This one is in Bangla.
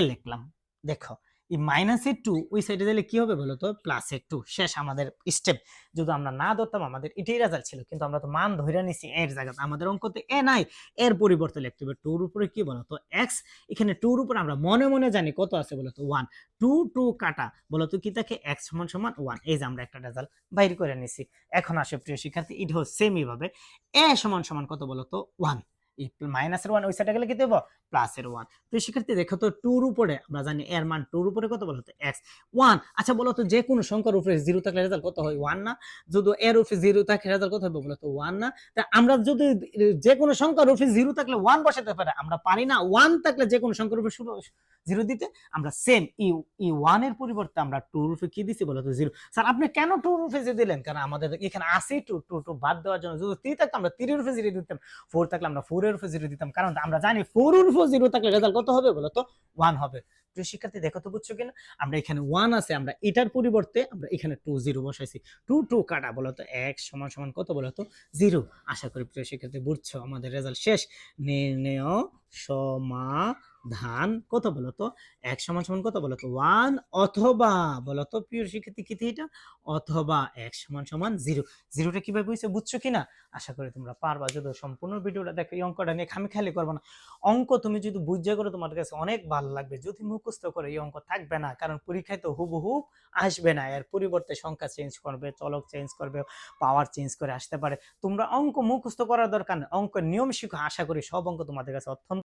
লিখলাম। দেখো এই মাইনাসের 2 ওই সাইডে দিলে কি হবে বলো তো, প্লাসের 2। শেষ আমাদের স্টেপ। যদি আমরা না ধরতাম আমাদের এটাই রেজাল্ট ছিল, কিন্তু আমরা তো মান ধরে নিছি এর জায়গাতে, আমাদের অঙ্কতে এ নাই, এর পরিবর্তে লিখতে হবে 2 এর উপরে কি বলো তো x। এখানে 2 এর উপরে আমরা মনে মনে জানি কত আছে বলো তো 1। 2 2 কাটা বলো তো কি থাকে, x সমান সমান 1। এই যে আমরা একটা রেজাল্ট বাইর করে নিছি। এখন আসে প্রিয় শিক্ষার্থী, এটাও সেম এইভাবে a সমান সমান কত বলো তো 1। এই মাইনাসের 1 ওই সাইডে গেলে কি দেব, প্লাসের 1। তো শিক্ষার্থী দেখো তো 2 এর উপরে আমরা জানি এর মান 2 এর উপরে কত বলো তো x 1। আচ্ছা বলো তো যে কোনো সংখ্যার উপরে 0 থাকলে রেজাল্ট কত হয় 1 না? যদি এর উপরে 0 থাকে রেজাল্ট কত হবে বলো তো 1 না? তা আমরা যদি যে কোনো সংখ্যার উপরে 0 থাকলে 1 বসাতে পারি, আমরা পারি না 1 থাকলে যে কোনো সংখ্যার উপরে 0 দিতে। আমরা সেম ই 1 এর পরিবর্তে আমরা 2 এর উপরে কি দিছি বলো তো 0। স্যার আপনি কেন 2 এর উপরে 0 দিলেন? কারণ আমাদের এখানে আছে 2 2 বাদ দেওয়ার জন্য। যদি 3 থাকতো আমরা 3 এর উপরে 0 দিতাম, 4 থাকলে আমরা 4 এর উপরে 0 দিতাম, কারণ আমরা জানি 4 এর উপরে 0 থাকলে রেজাল্ট কত হবে বলো তো 1 হবে। প্রিয় শিক্ষার্থী দেখো তো বুঝছো কিনা, আমরা এখানে 1 আছে, আমরা এটার পরিবর্তে আমরা এখানে 2 0 বসাইছি। 2 2 কাটা বলো তো x সমান সমান কত বলো তো 0। আশা করি প্রিয় শিক্ষার্থী বুঝছো। আমাদের রেজাল্ট শেষ। নির্ণেয় সমাধান কত বলো তো x সমান সমান কত বলো তো 1, অথবা বলো তো প্রিয় শিক্ষার্থী কি এটা, অথবা x সমান সমান 0। 0টা কিভাবে বুঝছো বুঝছো কিনা? আশা করি তোমরা পারবা। যদি সম্পূর্ণ ভিডিওটা দেখো, এই অঙ্কটা নিয়ে খালি করবে না। অঙ্ক তুমি যদি বুঝে করো তোমার কাছে অনেক ভালো লাগবে। যদি মুখস্থ করে এই অঙ্ক থাকবে না, কারণ পরীক্ষায় তো হুবহু আসবে না, এর পরিবর্তে সংখ্যা চেঞ্জ করবে, চলক চেঞ্জ করবে, পাওয়ার চেঞ্জ করে আসতে পারে। তোমরা অঙ্ক মুখস্থ করার দরকার নেই, অঙ্কের নিয়ম শিখো। আশা করি সব অঙ্ক তোমাদের কাছে অত্যন্ত